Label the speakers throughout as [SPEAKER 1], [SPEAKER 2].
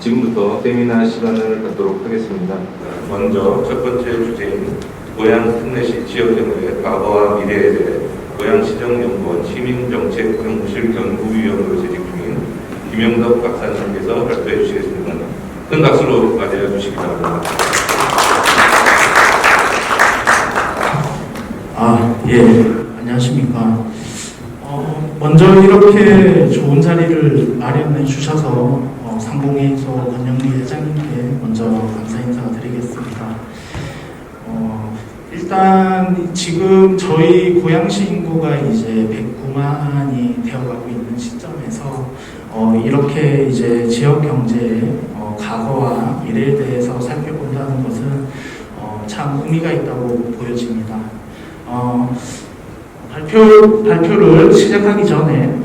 [SPEAKER 1] 지금부터 세미나 시간을 갖도록 하겠습니다. 먼저 첫 번째 주제인 고양특례시 지역경제 과거와 미래에 대해 고양시정연구원 시민정책연구실 연구위원으로 재직 중인 김영덕 박사님께서 발표해 주시겠습니다. 큰 박수로 맞이해 주시기 바랍니다.
[SPEAKER 2] 안녕하십니까. 먼저 이렇게 좋은 자리를 마련해 주셔서 상봉회의소 권영미 회장님께 먼저 감사 인사드리겠습니다. 일단 지금 저희 고양시 인구가 이제 109만이 되어가고 있는 시점에서 이렇게 이제 지역 경제의 과거와 미래에 대해서 살펴본다는 것은 참 의미가 있다고 보여집니다. 발표를 시작하기 전에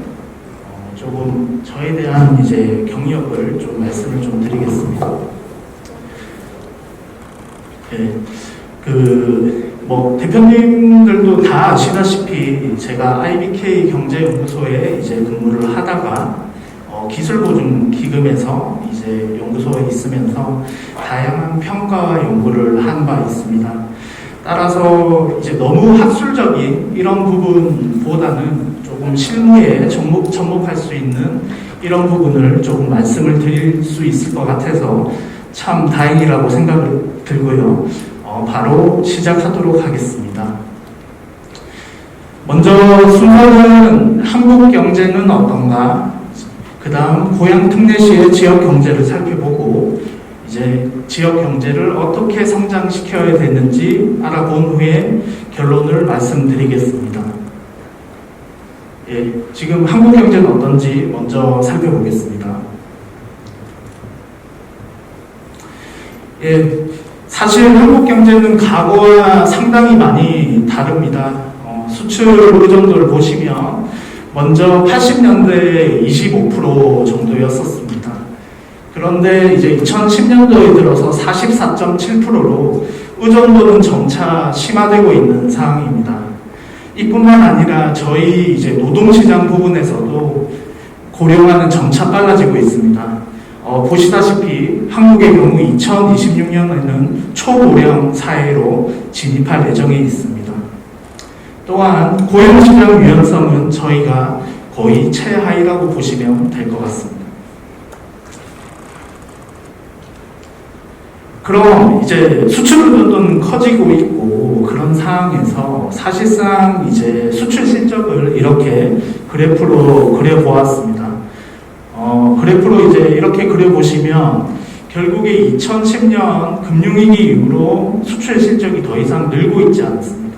[SPEAKER 2] 조금 저에 대한 이제 경력을 좀 말씀을 좀 드리겠습니다. 대표님들도 다 아시다시피 제가 IBK 경제연구소에 이제 근무를 하다가 기술보증기금에서 이제 연구소에 있으면서 다양한 평가와 연구를 한 바 있습니다. 따라서 이제 너무 학술적인 이런 부분보다는 조금 실무에 접목할 수 있는 이런 부분을 조금 말씀을 드릴 수 있을 것 같아서 참 다행이라고 생각을 들고요. 바로 시작하도록 하겠습니다. 먼저 순서는 한국 경제는 어떤가, 그 다음 고양특례시의 지역 경제를 살펴보고 이제 지역 경제를 어떻게 성장시켜야 되는지 알아본 후에 결론을 말씀드리겠습니다. 지금 한국 경제는 어떤지 먼저 살펴보겠습니다. 사실 한국 경제는 과거와 상당히 많이 다릅니다. 수출 의존도를 보시면 먼저 80년대에 25% 정도였었습니다. 그런데 이제 2010년도에 들어서 44.7%로 의존도는 점차 심화되고 있는 상황입니다. 이뿐만 아니라 저희 이제 노동시장 부분에서도 고령화는 점차 빨라지고 있습니다. 보시다시피 한국의 경우 2026년에는 초고령 사회로 진입할 예정에 있습니다. 또한 고용시장 유연성은 저희가 거의 최하위라고 보시면 될 것 같습니다. 그럼 이제 수출 의존도는 커지고 있고 그런 상황에서 사실상 이제 수출 실적을 이렇게 그래프로 그려보았습니다. 그래프로 이제 이렇게 그려보시면 결국에 2010년 금융위기 이후로 수출 실적이 더 이상 늘고 있지 않습니다.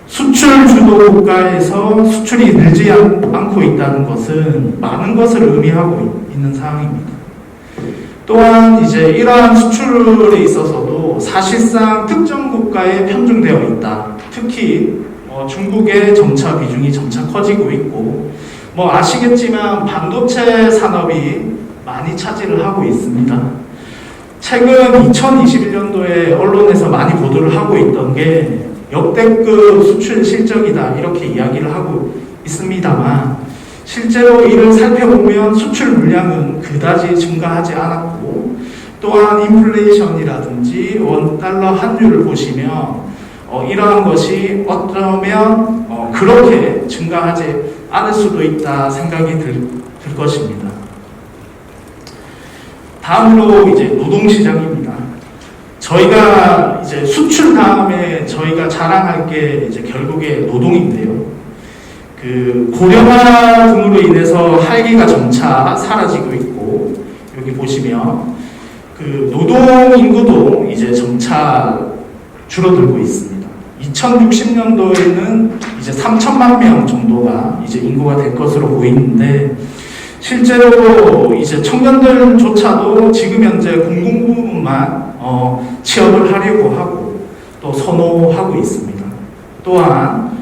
[SPEAKER 2] 수출 주도 국가에서 수출이 늘지 않고 있다는 것은 많은 것을 의미하고 있는 상황입니다. 또한 이제 이러한 수출에 있어서도 사실상 특정 국가에 편중되어 있다. 특히 중국의 점차 비중이 점차 커지고 있고 아시겠지만 반도체 산업이 많이 차지를 하고 있습니다. 최근 2021년도에 언론에서 많이 보도를 하고 있던 게 역대급 수출 실적이다 이렇게 이야기를 하고 있습니다만 실제로 이를 살펴보면 수출 물량은 그다지 증가하지 않았고 또한 인플레이션이라든지 원달러 환율을 보시면 이러한 것이 어쩌면 그렇게 증가하지 않을 수도 있다 생각이 들 것입니다. 다음으로 이제 노동시장입니다. 저희가 이제 수출 다음에 저희가 자랑할 게 이제 결국에 노동인데요. 그 고령화 등으로 인해서 할기가 점차 사라지고 있고 여기 보시면 그 노동 인구도 이제 점차 줄어들고 있습니다. 2060년도에는 이제 3천만 명 정도가 이제 인구가 될 것으로 보이는데 실제로 이제 청년들조차도 지금 현재 공공부문만 취업을 하려고 하고 또 선호하고 있습니다. 또한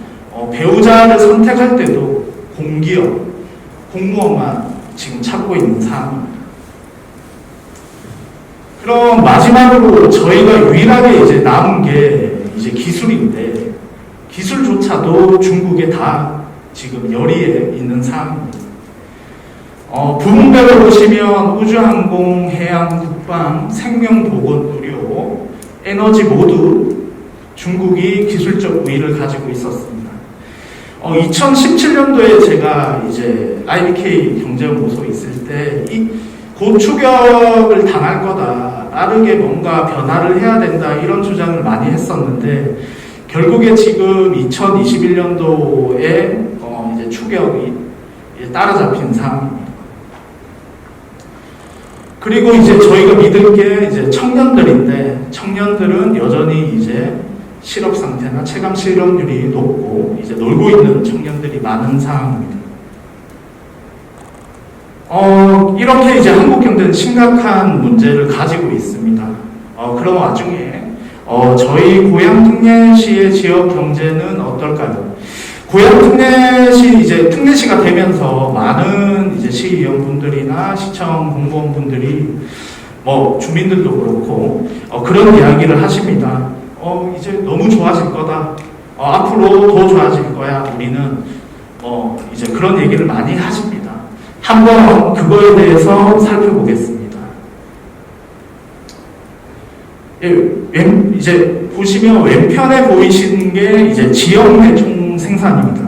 [SPEAKER 2] 배우자를 선택할 때도 공기업, 공무원만 지금 찾고 있는 상황입니다. 그럼 마지막으로 저희가 유일하게 이제 남은 게 이제 기술인데 기술조차도 중국에 다 지금 열의에 있는 상황입니다. 부문별로 보시면 우주항공, 해양, 국방, 생명보건, 의료, 에너지 모두 중국이 기술적 우위를 가지고 있었습니다. 2017년도에 제가 이제 IBK 경제연구소에 있을 때 곧 추격을 당할 거다, 빠르게 뭔가 변화를 해야 된다, 이런 주장을 많이 했었는데 결국에 지금 2021년도에 이제 추격이 따라잡힌 상황입니다. 그리고 이제 저희가 믿을 게 이제 청년들인데, 청년들은 여전히 이제 실업 상태나 체감 실업률이 높고 이제 놀고 있는 청년들이 많은 상황입니다. 이렇게 이제 한국 경제는 심각한 문제를 가지고 있습니다. 그런 와중에 저희 고향 특례시의 지역 경제는 어떨까요? 고향 특례시 이제 특례시가 되면서 많은 이제 시의원분들이나 시청 공무원분들이 주민들도 그렇고 그런 이야기를 하십니다. 이제 너무 좋아질 거다. 앞으로 더 좋아질 거야. 우리는 이제 그런 얘기를 많이 하십니다. 한번 그거에 대해서 살펴보겠습니다. 이제 보시면 왼편에 보이시는 게 이제 지역 내 총 생산입니다.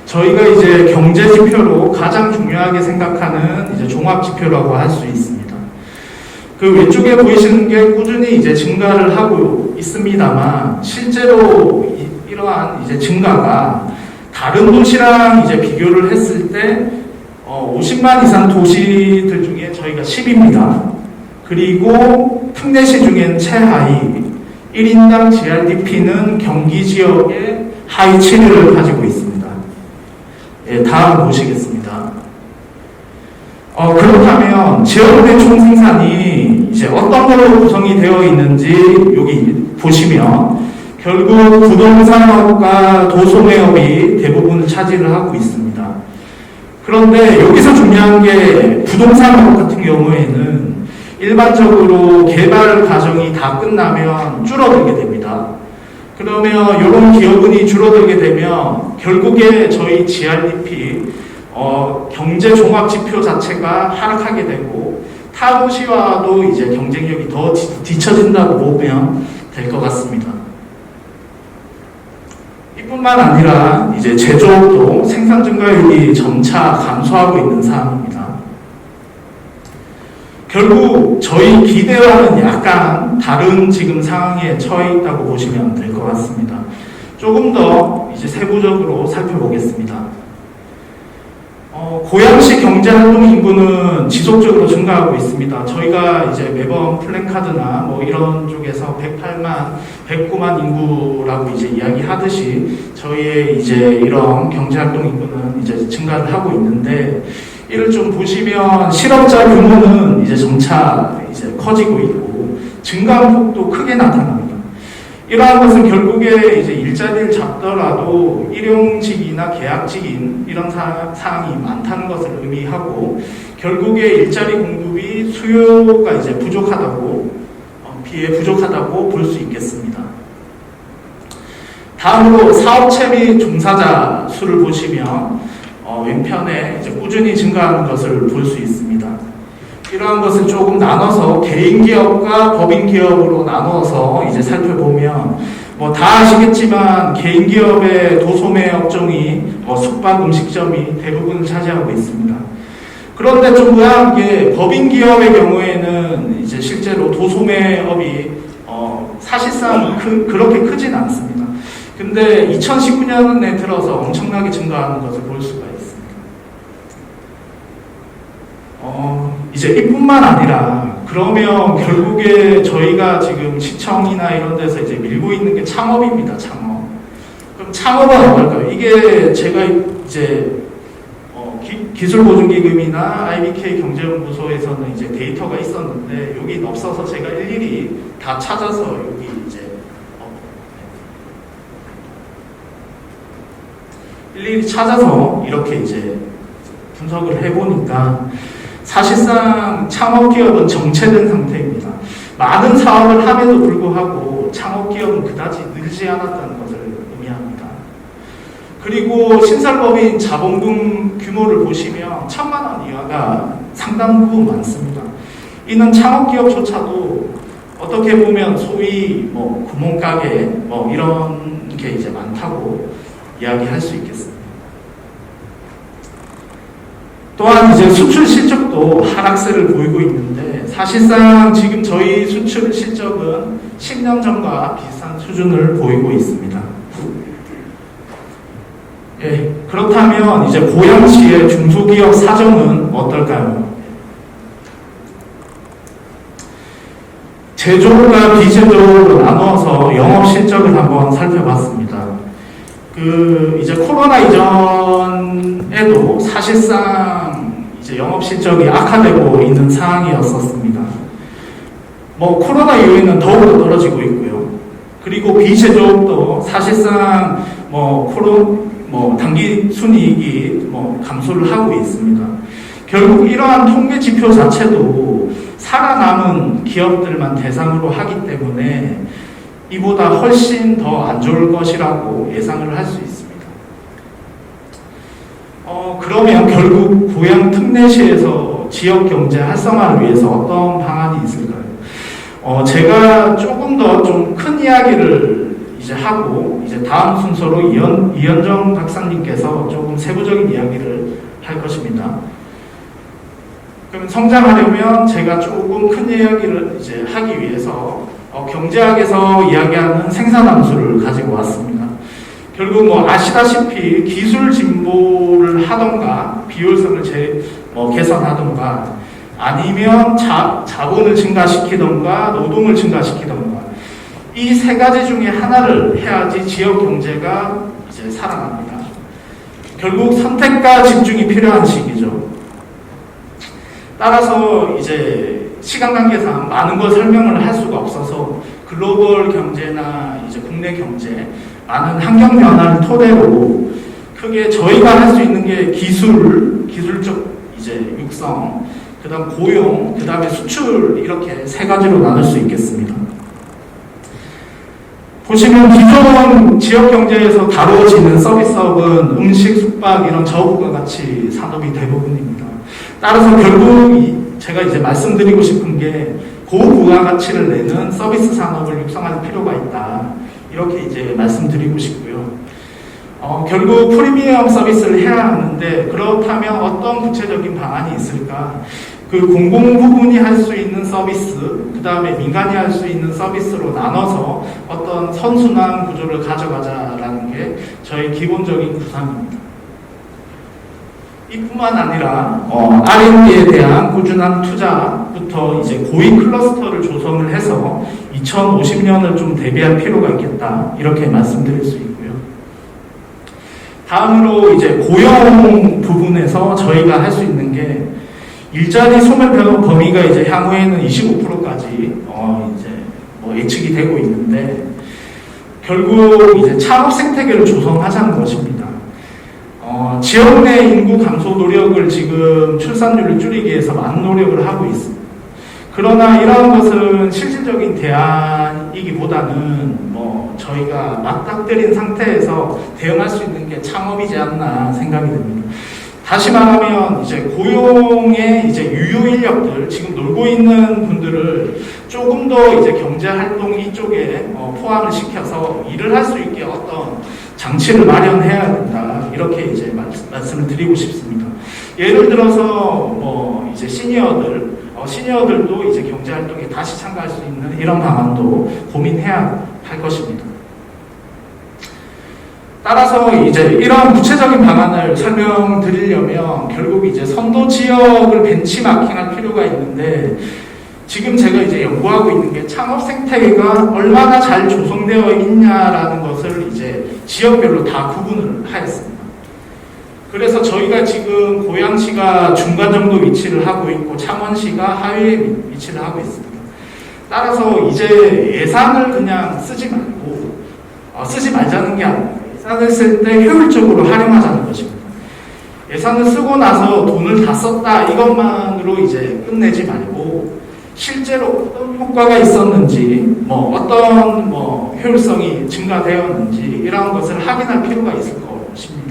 [SPEAKER 2] 저희가 이제 경제 지표로 가장 중요하게 생각하는 이제 종합 지표라고 할 수 있습니다. 그 왼쪽에 보이시는 게 꾸준히 이제 증가를 하고 있습니다만 실제로 이러한 이제 증가가 다른 도시랑 이제 비교를 했을 때 50만 이상 도시들 중에 저희가 10입니다. 그리고 특례시 중엔 최하위 1인당 GRDP는 경기 지역의 하위 7위를 가지고 있습니다. 다음 보시겠습니다. 그렇다면 지역 내 총생산이 이제 어떤 걸로 구성이 되어 있는지 여기 보시면 결국 부동산업과 도소매업이 대부분 차지를 하고 있습니다. 그런데 여기서 중요한 게 부동산업 같은 경우에는 일반적으로 개발 과정이 다 끝나면 줄어들게 됩니다. 그러면 이런 기업은이 줄어들게 되면 결국에 저희 GRDP 경제 종합 지표 자체가 하락하게 되고 타 도시와도 이제 경쟁력이 더 뒤처진다고 보면 될 것 같습니다. 이뿐만 아니라 이제 제조업도 생산 증가율이 점차 감소하고 있는 상황입니다. 결국 저희 기대와는 약간 다른 지금 상황에 처해 있다고 보시면 될 것 같습니다. 조금 더 이제 세부적으로 살펴보겠습니다. 고양시 경제활동 인구는 지속적으로 증가하고 있습니다. 저희가 이제 매번 플랜카드나 이런 쪽에서 109만 인구라고 이제 이야기하듯이 저희의 이제 이런 경제활동 인구는 이제 증가를 하고 있는데 이를 좀 보시면 실업자 규모는 이제 점차 이제 커지고 있고 증가폭도 크게 나타납니다. 이러한 것은 결국에 이제 일자리를 잡더라도 일용직이나 계약직인 이런 사항이 많다는 것을 의미하고 결국에 일자리 공급이 수요가 이제 비해 부족하다고 볼 수 있겠습니다. 다음으로 사업체 및 종사자 수를 보시면 왼편에 이제 꾸준히 증가하는 것을 볼 수 있습니다. 이러한 것을 조금 나눠서 개인 기업과 법인 기업으로 나누어서 이제 살펴보면 다 아시겠지만 개인 기업의 도소매 업종이 숙박 음식점이 대부분을 차지하고 있습니다. 그런데 좀 의아한 게 법인 기업의 경우에는 이제 실제로 도소매업이 사실상 그렇게 크진 않습니다. 근데 2019년에 들어서 엄청나게 증가하는 것을 볼 수가 있습니다. 이제 이뿐만 아니라 그러면 결국에 저희가 지금 시청이나 이런 데서 이제 밀고 있는 게 창업입니다. 창업. 그럼 창업은 어떨까요? 이게 제가 이제 기술보증기금이나 IBK 경제연구소에서는 이제 데이터가 있었는데 여기 없어서 제가 일일이 다 찾아서 여기 이제 일일이 찾아서 이렇게 이제 분석을 해보니까 사실상 창업기업은 정체된 상태입니다. 많은 사업을 함에도 불구하고 창업기업은 그다지 늘지 않았다는 것을 의미합니다. 그리고 신설법인 자본금 규모를 보시면 1,000만 원 이하 문제가 상당 부분 많습니다. 이는 창업기업조차도 어떻게 보면 소위 구멍가게 이런 게 이제 많다고 이야기할 수 있겠습니다. 또한 이제 수출 실적도 하락세를 보이고 있는데 사실상 지금 저희 수출 실적은 10년 전과 비슷한 수준을 보이고 있습니다. 예, 그렇다면 이제 고양시의 중소기업 사정은 어떨까요? 제조업과 비제조업으로 나누어서 영업 실적을 한번 살펴봤습니다. 이제 코로나 이전에도 사실상 이제 영업 실적이 악화되고 있는 상황이었었습니다. 코로나 이후에는 더욱더 떨어지고 있고요. 그리고 비제조업도 사실상 단기 순이익이 감소를 하고 있습니다. 결국 이러한 통계 지표 자체도 살아남은 기업들만 대상으로 하기 때문에 이보다 훨씬 더 안 좋을 것이라고 예상을 할 수 있습니다. 그러면 결국 고양 특례시에서 지역 경제 활성화를 위해서 어떤 방안이 있을까요? 제가 조금 더 좀 큰 이야기를 이제 하고 이제 다음 순서로 이현정 박사님께서 조금 세부적인 이야기를 할 것입니다. 그럼 성장하려면 제가 조금 큰 이야기를 이제 하기 위해서 경제학에서 이야기하는 생산함수를 가지고 왔습니다. 결국 아시다시피 기술 진보를 하던가 비효율성을 개선하던가 아니면 자본을 증가시키던가 노동을 증가시키던가 이 세 가지 중에 하나를 해야지 지역 경제가 이제 살아납니다. 결국 선택과 집중이 필요한 시기죠. 따라서 이제 시간 관계상 많은 걸 설명을 할 수가 없어서 글로벌 경제나 이제 국내 경제 많은 환경 변화를 토대로 크게 저희가 할 수 있는 게 기술적 이제 육성, 그다음 고용, 그다음에 수출 이렇게 세 가지로 나눌 수 있겠습니다. 보시면 기존 지역 경제에서 다루어지는 서비스업은 음식, 숙박 이런 저부가 가치 산업이 대부분입니다. 따라서 결국 제가 이제 말씀드리고 싶은 게 고부가가치를 내는 서비스 산업을 육성할 필요가 있다. 이렇게 이제 말씀드리고 싶고요. 결국 프리미엄 서비스를 해야 하는데 그렇다면 어떤 구체적인 방안이 있을까? 그 공공 부분이 할 수 있는 서비스, 그 다음에 민간이 할 수 있는 서비스로 나눠서 어떤 선순환 구조를 가져가자라는 게 저희 기본적인 구상입니다. 이뿐만 아니라 R&D에 대한 꾸준한 투자부터 이제 고위 클러스터를 조성을 해서 2050년을 좀 대비할 필요가 있겠다 이렇게 말씀드릴 수 있고요. 다음으로 이제 고용 부분에서 저희가 할 수 있는 게 일자리 소멸 범위가 이제 향후에는 25%까지 이제 예측이 되고 있는데 결국 이제 창업 생태계를 조성하자는 것입니다. 지역 내 인구 감소 노력을 지금 출산율을 줄이기 위해서 많은 노력을 하고 있습니다. 그러나 이러한 것은 실질적인 대안이기보다는 저희가 맞닥뜨린 상태에서 대응할 수 있는 게 창업이지 않나 생각이 듭니다. 다시 말하면 이제 고용의 이제 유효 인력들 지금 놀고 있는 분들을 조금 더 이제 경제 활동 이쪽에 포함을 시켜서 일을 할 수 있게 어떤 장치를 마련해야 된다 이렇게 이제 말씀을 드리고 싶습니다. 예를 들어서 이제 시니어들도 이제 경제 활동에 다시 참가할 수 있는 이런 방안도 고민해야 할 것입니다. 따라서 이제 이런 구체적인 방안을 설명드리려면 결국 이제 선도 지역을 벤치마킹할 필요가 있는데 지금 제가 이제 연구하고 있는 게 창업 생태계가 얼마나 잘 조성되어 있냐라는 것을 이제 지역별로 다 구분을 하였습니다. 그래서 저희가 지금 고양시가 중간 정도 위치를 하고 있고 창원시가 하위에 위치를 하고 있습니다. 따라서 이제 예산을 그냥 쓰지 말자는 게 아니라 예산을 쓸 때 효율적으로 활용하자는 것입니다. 예산을 쓰고 나서 돈을 다 썼다 이것만으로 이제 끝내지 말고 실제로 어떤 효과가 있었는지 어떤 효율성이 증가되었는지 이러한 것을 확인할 필요가 있을 것입니다.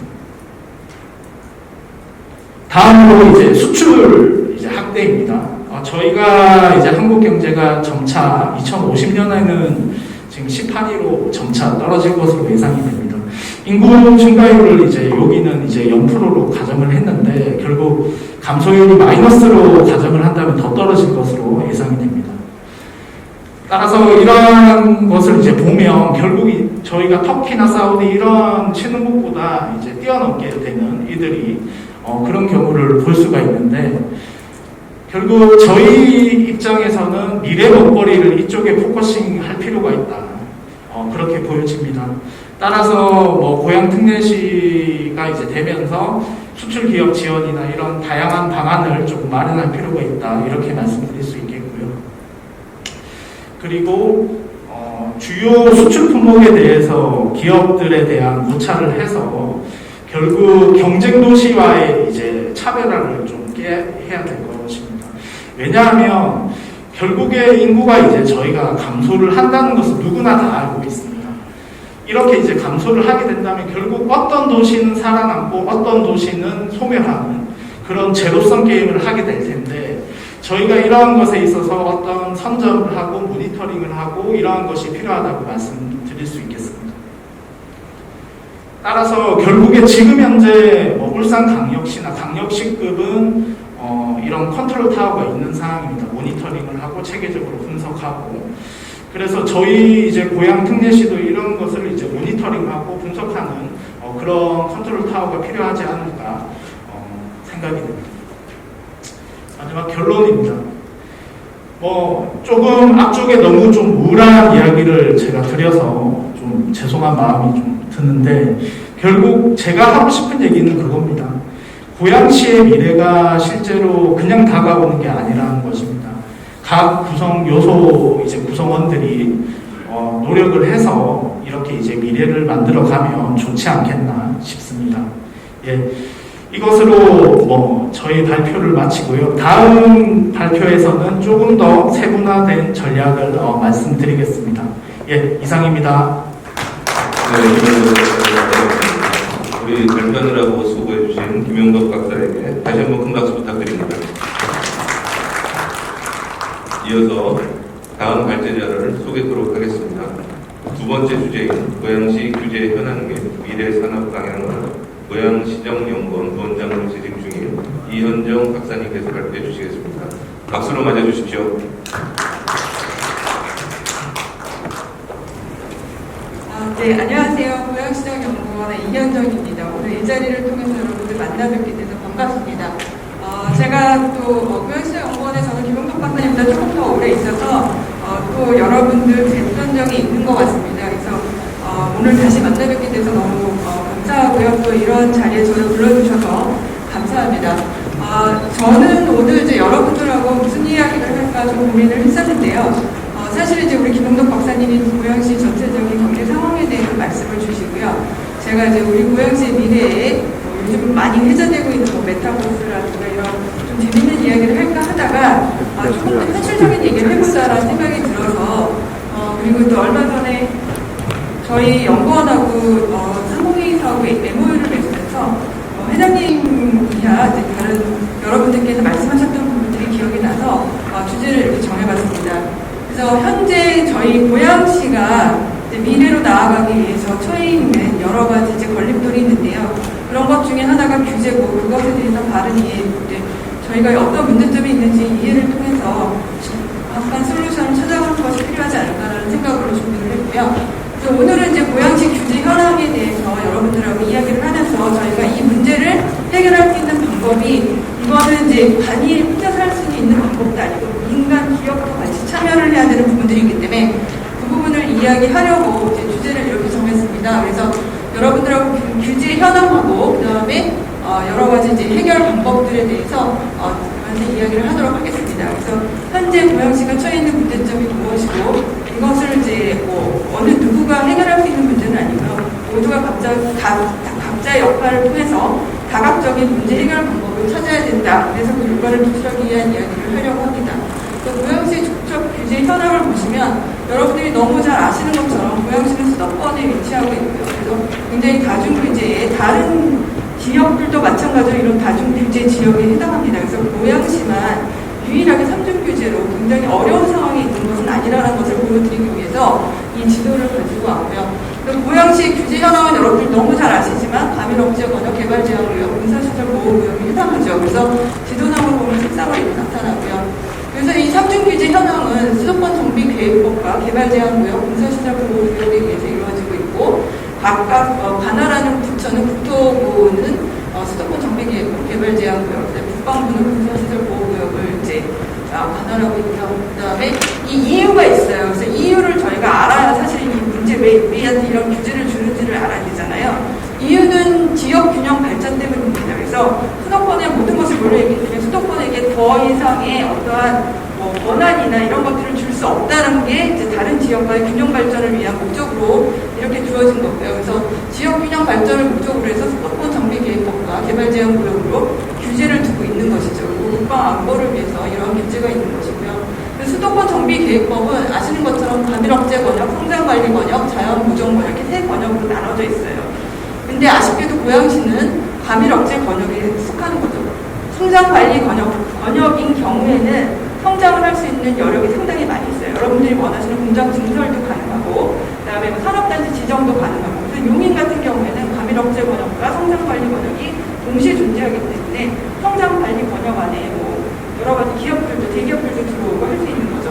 [SPEAKER 2] 다음으로 이제 수출 이제 확대입니다. 저희가 이제 한국 경제가 점차 2050년에는 지금 10단위로 점차 떨어질 것으로 예상이 됩니다. 인구 증가율을 이제 여기는 이제 0%로 가정을 했는데 결국 감소율이 마이너스로 가정을 한다면 더 떨어질 것으로 예상이 됩니다. 따라서 이러한 것을 이제 보면 결국 저희가 터키나 사우디 이런 신흥국보다 이제 뛰어넘게 되는 이들이 그런 경우를 볼 수가 있는데 결국 저희 입장에서는 미래 먹거리를 이쪽에 포커싱 할 필요가 있다. 그렇게 보여집니다. 따라서 뭐 고향 특례시가 이제 되면서 수출 기업 지원이나 이런 다양한 방안을 조금 마련할 필요가 있다. 이렇게 말씀드릴 수 있겠고요. 그리고 주요 수출 품목에 대해서 기업들에 대한 고찰을 해서 결국 경쟁 도시와의 이제 차별화를 좀 해야 될 것입니다. 왜냐하면 결국에 인구가 이제 저희가 감소를 한다는 것은 누구나 다 알고 있습니다. 이렇게 이제 감소를 하게 된다면 결국 어떤 도시는 살아남고 어떤 도시는 소멸하는 그런 제로섬 게임을 하게 될 텐데 저희가 이러한 것에 있어서 어떤 선점을 하고 모니터링을 하고 이러한 것이 필요하다고 말씀드릴 수 있겠습니다. 따라서 결국에 지금 현재 울산광역시나 광역시급은 이런 컨트롤 타워가 있는 상황입니다. 모니터링을 하고 체계적으로 분석하고 그래서 저희 이제 고향 특례시도 이런 것을 이제 모니터링하고 분석하는 그런 컨트롤 타워가 필요하지 않을까 생각이 됩니다. 마지막 결론입니다. 조금 앞쪽에 너무 좀 우울한 이야기를 제가 드려서 좀 죄송한 마음이 좀 드는데 결국 제가 하고 싶은 얘기는 그겁니다. 고양시의 미래가 실제로 그냥 다가오는 게 아니라는 것입니다. 각 요소 이제 구성원들이 노력을 해서 이렇게 이제 미래를 만들어가면 좋지 않겠나 싶습니다. 예, 이것으로 저희 발표를 마치고요. 다음 발표에서는 조금 더 세분화된 전략을 말씀드리겠습니다. 예, 이상입니다.
[SPEAKER 1] 우리 발표하느라고 수고해주신 김용덕 박사에게 다시 한번 큰 박수 부탁드립니다. 이어서 다음 발제자를 소개하도록 하겠습니다. 두 번째 주제인 고양시 규제 현안 및 미래 산업 방향을 고양시정연구원 부원장으로 재직 중인 이현정 박사님께서 발표해 주시겠습니다. 박수로 맞아주십시오.
[SPEAKER 3] 네, 안녕하세요. 고양시정연구원의 이현정입니다. 오늘 이 자리를 통해서 여러분들 만나뵙게 돼서 반갑습니다. 제가 또 고양시정연구원에 저는 김용덕 박사님보다 조금 더 오래 있어서 또 여러분들 뵀던 적이 있는 것 같습니다. 그래서 오늘 다시 만나뵙게 돼서 너무 감사하고요. 또 이런 자리에 저를 불러주셔서 감사합니다. 저는 오늘 이제 여러분들하고 무슨 이야기를 할까 좀 고민을 했었는데요. 사실 이제 우리 김용덕 박사님이 고양시 전체적인 경제 상황에 대해서 말씀을 주시고요. 제가 이제 우리 고양시의 미래에 요즘 많이 회자되고 있는 메타버스라든가 이런 좀 재밌는 이야기를 할까 하다가 조금 더 현실적인 얘기를 해보자라는 생각이 들어서 그리고 또 얼마 전에 저희 연구원하고 상공회의사하고 MOU를 맺으면서 회장님이야 다른 여러분들께서 말씀하셨던 부분들이 기억이 나서 주제를 이렇게 정해봤습니다. 그래서 현재 저희 고양시가 미래로 나아가기 위해서 처해 있는 여러 가지 이제 걸림돌이 있는데요. 그런 것 중에 하나가 규제고 그것에 대해서 바른 이해, 저희가 어떤 문제점이 있는지 이해를 통해서 약간 솔루션을 찾아가는 것이 필요하지 않을까라는 생각으로 준비를 했고요. 그래서 오늘은 이제 고양시 규제 현황에 대해서 여러분들하고 이야기를 하면서 저희가 이 문제를 해결할 수 있는 방법이 이거는 이제 단위 혼자서 할 수 있는 방법도 아니고 민간 기업도 같이 참여를 해야 되는 부분들이기 때문에 그 부분을 이야기하려고 이제 주제를 이렇게 정했습니다. 그래서 여러분들하고 규제 현황하고 그 다음에 여러 가지 이제 해결 방법들에 대해서 이야기를 하도록 하겠습니다. 그래서 현재 고양시가 처해 있는 문제점이 무엇이고 이것을 이제 어느 누구가 해결할 수 있는 문제는 아니고요. 모두가 각자의 역할을 통해서 다각적인 문제 해결 방법을 찾아야 된다. 그래서 그 결과를 도출하기 위한 이야기를 하려고 합니다. 고양시 축적 규제 현황을 보시면 여러분들이 너무 잘 아시는 것처럼 고양시는 수도권에 위치하고 있고요. 그래서 굉장히 다중규제에 다른 지역들도 마찬가지로 이런 다중규제 지역에 해당합니다. 그래서 고양시만 유일하게 3중 규제로 굉장히 어려운 상황에 있는 것은 아니라는 것을 보여드리기 위해서 이 지도를 가지고 왔고요. 고양시 규제 현황은 여러분들 너무 잘 아시지만 과밀억제 권역 개발 제한구역, 군사시설 보호구역에 해당하죠. 그래서 지도상으로 보면 색상으로 이렇게 나타나고요. 그래서 이 3중 규제 현황은 수도권 정비 계획법과 개발 제한구역, 군사시설 보호구역에 의해서 이루어지고 있고, 각각 관할하는 부처는 국토부는 수도권 정비계획법, 개발제한구역, 국방부는 군사시설 보호구역을 이제 관할하고 있고요. 그다음에 이 이유가 있어요. 그래서 이유를 저희가 알아야 사실 이 문제 왜 우리한테 이런 규제를 주는지를 알아야 되잖아요. 이유는 지역 균형 발전 때문입니다. 그래서 수도권의 모든 것을 몰려있기 때문에 수도권에게 더 이상의 어떠한 권한이나 이런 것들을 줄 수 없다는 게 이제 다른 지역과의 균형 발전을 위한 목적으로 이렇게 주어진 거고요. 그래서 지역 균형 발전을 목적으로 해서 수도권 정비계획법과 개발제한구역으로 규제를 두고 있는 것이죠. 그리고 국방 안보를 위해서 이러한 규제가 있는 것이고요. 수도권 정비계획법은 아시는 것처럼 과밀억제 권역, 성장관리 권역, 자연보존 권역 이렇게 세 권역으로 나눠져 있어요. 근데 아쉽게도 고양시는 과밀억제 권역에 속하는 거죠. 성장관리 권역인 경우에는 성장을 할 수 있는 여력이 상당히 많이 있어요. 여러분들이 원하시는 공장 증설도 가능하고, 그 다음에 산업단지 지정도 가능하고, 그래서 용인 같은 경우에는 과밀억제 권역과 성장관리 권역이 동시에 존재하기 때문에 성장관리 권역 안에 여러 가지 기업들도, 대기업들도 들어오고 할 수 있는 거죠.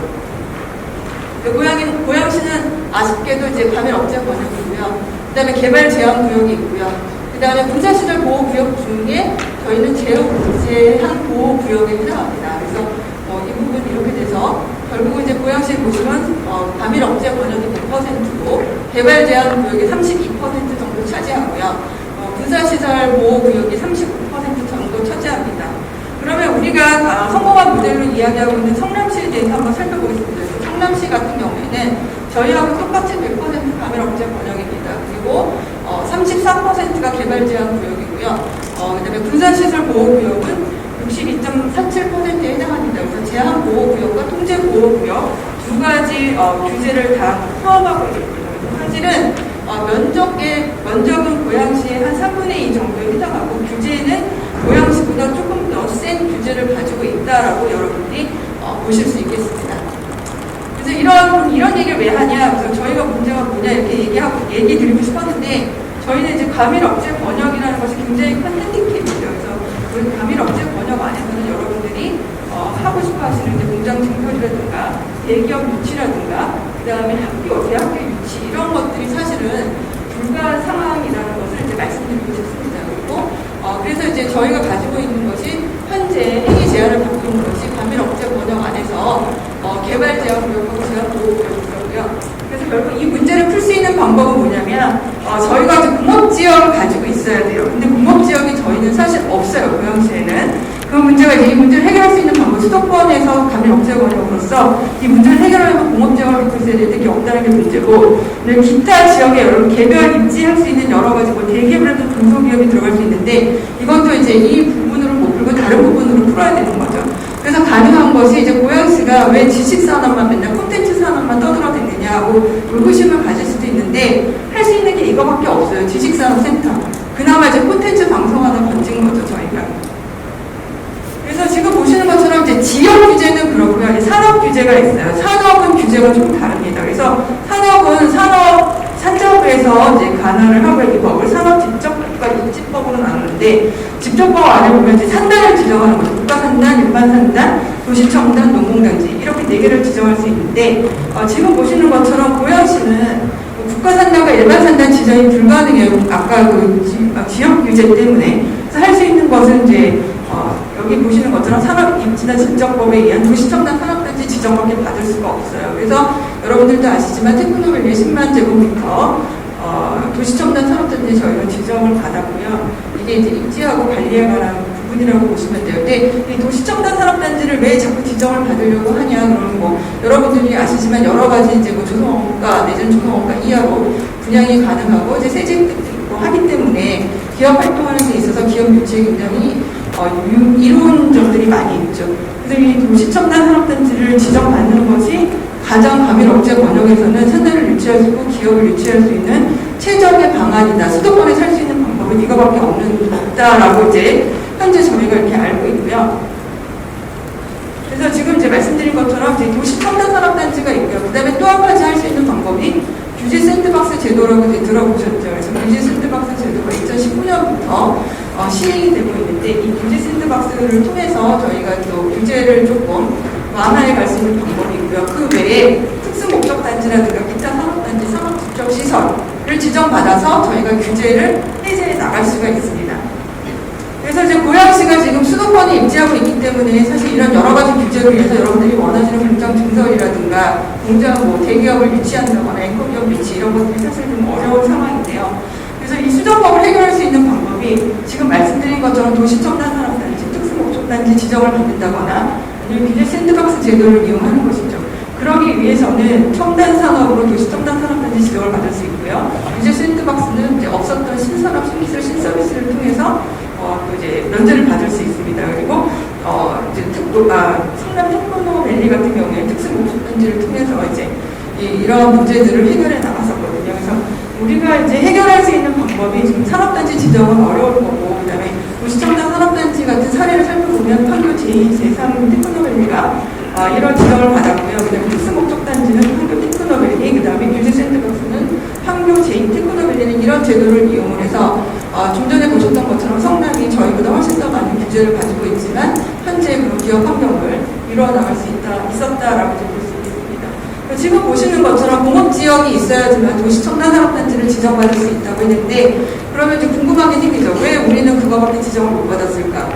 [SPEAKER 3] 고양시는 아쉽게도 이제 과밀억제 권역이고요. 그 다음에 개발 제한 구역이 있고요. 그 다음에 군사시설 보호구역 중에 저희는 제한 보호구역에 해당합니다. 그래서 이 부분 이렇게 돼서 결국은 이제 고양시 보시면 과밀억제 권역이 100%고 개발 제한 구역이 32% 정도 차지하고요. 군사시설 보호구역이 39% 정도 차지합니다. 그러면 우리가 성공한 모델로 이야기하고 있는 성남시에 대해서 한번 살펴보겠습니다. 그래서 성남시 같은 경우에는 저희하고 똑같이 100% 과밀억제 권역입니다. 그리고 34%가 개발 제한 구역이고요. 그다음에 군사시설 보호구역은 62.47%에 해당합니다. 그래서 제한 보호구역과 통제 보호구역 두 가지 규제를 다 포함하고 있습니다. 사실은 면적은 고양시의 한 3분의 2 정도에 해당하고 규제는 고양시보다 조금 더 센 규제를 가지고 있다라고 여러분들이 보실 수 있겠습니다. 그래서 이런 얘기를 왜 하냐? 그래서 저희가 문제가 뭐냐 이렇게 얘기 드리고 싶었는데 저희는 이제 과밀억제 권역이라는 것이 굉장히 큰 핸디캡이죠. 그래서 그 과밀억제 권역 안에서는 여러분들이 하고 싶어 하시는 이제 공장 증설이라든가 대기업 유치라든가 그다음에 대학교 유치 이런 것들이 사실은 불가한 상황이라는 것을 이제 말씀드리고 싶습니다. 그리고 그래서 이제 저희가 가지고 있는 것이 현재 행위 제한을 받고 있는 것이 과밀억제 권역 안에서 개발 제한 구역하고 제한 보호 구역이고요. 그래서 결국 이 문제를 풀 수 있는 방법은 뭐냐면 저희가 이제 공업지역을 가지고 있어야 돼요. 근데 공업지역이 저희는 사실 없어요. 고양시에는. 그 문제가 이제 이 문제를 해결할 수 있는 방법, 수도권에서 과밀억제 권역으로서 이 문제를 해결하려면 공업지역을 갖고 있어야 되는데 그게 없다는 게 문제고, 기타 지역에 여러분 개별 입지할 수 있는 여러 가지 대기업이라든 중소기업이 들어갈 수 있는데 이것도 이제 이 부분으로 못 풀고 다른 부분으로 풀어야 되는 거죠. 그래서 가능한 것이 이제 고양시가 왜 지식산업만 맨날 콘텐츠 산업만 떠들어대느냐 하고 의구심을 가질 수도 있는데 할 수 있는 게 이거밖에 없어요. 지식산업센터. 그나마 이제 콘텐츠 방송 하나 건진 거죠, 저희가. 그래서 지금 보시는 것처럼 이제 지역 규제는 그렇고요. 산업 규제가 있어요. 산업은 규제가 좀 다릅니다. 그래서 산업은 산정부에서 이제 관할을 하고 이 법을 산업집정법과 입지법으로 나누는데 집정법 안에 보면 이제 산단을 지정하는 거죠. 국가산단, 일반산단, 도시청단, 농공단지 이렇게 4개를 지정할 수 있는데 지금 보시는 것처럼 고양시는 국가산단과 일반산단 지정이 불가능해요. 아까 지역 규제 때문에. 그래서 할 수 있는 것은 이제 여기 보시는 것처럼 산업입지나 집정법에 의한 도시첨단 산업단지 지정밖에 받을 수가 없어요. 그래서 여러분들도 아시지만 테크노밸리의 10만 제곱미터 도시첨단 산업단지 저희가 지정을 받았고요. 이게 이제 입지하고 관리에 관한 부분이라고 보시면 돼요. 근데 이 도시첨단 산업단지를 왜 자꾸 지정을 받으려고 하냐? 그러면 여러분들이 아시지만 여러 가지 이제 조성원가 내지는 조성원가 이하로 분양이 가능하고 이제 세제도 있고 하기 때문에 기업 활동하는 데 있어서 기업 유치에 굉장히 이로운 점들이 많이 있죠. 그래서 이 도시첨단 산업단지를 지정받는 것이 가장 과밀억제 권역에서는 산단을 유치할 수 있고 기업을 유치할 수 있는 최적의 방안이다. 수도권에 살 수 있는 방법 방법은 이거밖에 없다라고 이제 현재 저희가 이렇게 알고 있고요. 그래서 지금 이제 말씀드린 것처럼 이제 도시 첨단 산업단지가 있고요. 그 다음에 또 한 가지 할 수 있는 방법이 규제 샌드박스 제도라고 이제 들어보셨죠. 그래서 규제 샌드박스 제도가 2019년부터 시행이 되고 있는데 이 규제 샌드박스를 통해서 저희가 또 규제를 조금 완화해 갈 수 있는 방법이 있고요. 그 외에 특수목적단지라든가 기타 산업단지, 산업집적시설을 지정받아서 저희가 규제를 해제해 나갈 수가 있습니다. 그래서 이제 고양시가 지금 수도권에 입지하고 있기 때문에 사실 이런 여러 가지 규제를 위해서 여러분들이 원하시는 공장 증설이라든가 공장 뭐 대기업을 유치한다거나 앵커기업 유치 이런 것들이 사실 좀 어려운 상황인데요. 그래서 이 수정법을 해결할 수 있는 방법이 지금 말씀드린 것처럼 도시첨단산업단지, 특수목적단지 지정을 받는다거나 아니면 규제 샌드박스 제도를 이용하는 것이죠. 그러기 위해서는 첨단산업으로 도시첨단산업단지 지정을 받을 수 있고요. 규제 샌드박스는 이제 없었던 신산업, 신기술, 신서비스를 통해서 또 이제 면제를 받을 수 있습니다. 그리고 이제 성남 테크노밸리 같은 경우에 특수목적단지를 통해서 이제 이런 문제들을 해결해 나갔었거든요. 그래서 우리가 이제 해결할 수 있는 방법이 지금 산업단지 지정은 어려울 거고, 그다음에 도시첨단 산업단지 같은 사례를 살펴보면 판교 제2, 제3 테크노밸리가 이런 지정을 받았고요. 그다음에 특수목적단지는 판교 테크노밸리, 그다음에 규제 샌드박스는 판교 제2 테크노밸리는 이런 제도를 이용을 해서 좀 전에 보셨던 것처럼 성남이 저희보다 훨씬 더 많은 규제를 가지고 있지만 현재 그런 기업 환경을 이루어 나갈 수 있었다라고 볼 수 있습니다. 지금 보시는 것처럼 공업지역이 있어야지만 도시첨단산업단지를 지정받을 수 있다고 했는데, 그러면 이제 궁금한 게 생기죠. 왜 우리는 그거밖에 지정을 못 받았을까?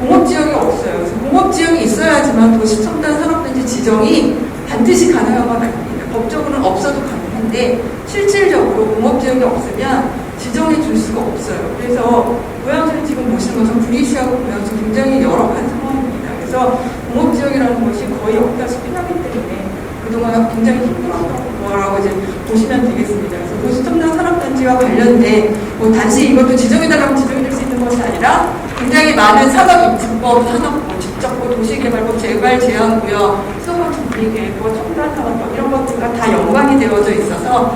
[SPEAKER 3] 공업지역이 없어요. 그래서 공업지역이 있어야지만 도시첨단산업단지 지정이 반드시 가능한 건 아닙니다. 법적으로는 없어도 가능한데 실질적으로 공업지역이 없으면 지정해 줄 수가 없어요. 그래서 고양시는 지금 보시는 것처럼 VC하고 고양시 굉장히 열악한 상황입니다. 그래서 공업지역이라는 것이 거의 없다시피 하기 때문에 그동안 굉장히 힘들었던 거라고 이제 보시면 되겠습니다. 그래서 도시첨단 산업단지와 관련된 단지 이것도 지정해달라고 지정해줄 수 있는 것이 아니라 굉장히 많은 산업인증법, 산업부, 직접부, 도시개발법, 재발제한구역, 수도권정비계획법, 첨단산업법 이런 것들과 다 연관이 되어져 있어서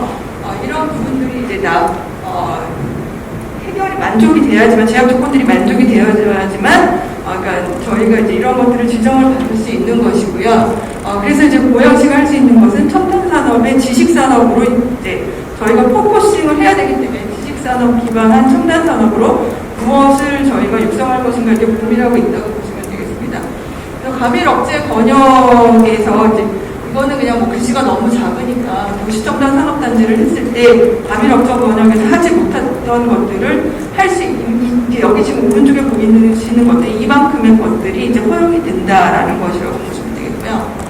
[SPEAKER 3] 이런 부분들이 이제 해결이 만족이 돼야지만, 제약 조건들이 만족이 되어야지만, 그러니까 저희가 이제 이런 것들을 지정을 받을 수 있는 것이고요. 그래서 이제 고양시가 할 수 있는 것은 첨단 산업의 지식 산업으로 이제 저희가 포커싱을 해야 되기 때문에 지식 산업 기반한 첨단 산업으로 무엇을 저희가 육성할 것인가 이제 고민하고 있다고 보시면 되겠습니다. 그래서 과밀 억제 번역에서 이제 이거는 그냥 뭐 글씨가 너무 작으니까 도시첨단 산업단지를 했을 때 과밀 억제 번역에서 하지 못했던 것들을 할 수 있는, 여기 지금 오른쪽에 보이시는 것들이 이만큼의 것들이 이제 허용이 된다라는 것이라고 보시면 되겠고요.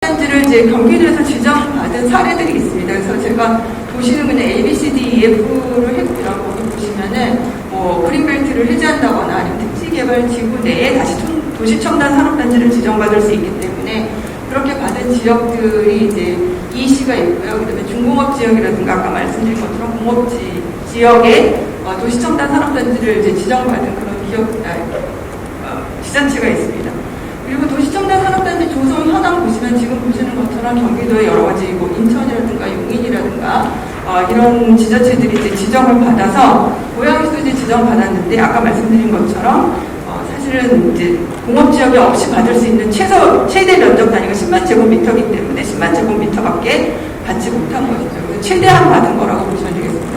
[SPEAKER 3] 단지를 이제 경기도에서 지정받은 사례들이 있습니다. 그래서 제가 보시는 그냥 A, B, C, D, E, F를 했고요. 거기 보시면은 뭐 그린벨트를 해제한다거나 아니면 택지개발 지구 내에 다시 도시첨단 산업단지를 지정받을 수 있기 때문에 그렇게 받은 지역들이 이제 이시가 있고요. 그다음에 중공업 지역이라든가 아까 말씀드린 것처럼 공업지 지역에 도시첨단 산업단지를 이제 지정받은 그런 지자체가 있습니다. 그리고 도시첨단 산업단지 조성 현황 보시면 지금 보시는 것처럼 경기도의 여러 가지 뭐 인천이라든가 용인이라든가 이런 지자체들이 이제 지정을 받아서 고양시도 이제 지정받았는데 아까 말씀드린 것처럼 사실은 이제 공업지역이 없이 받을 수 있는 최대 면적 단위가 10만 제곱미터이기 때문에 10만 제곱미터밖에 받지 못한 것이죠. 최대한 받은 거라고 보시면 되겠습니다.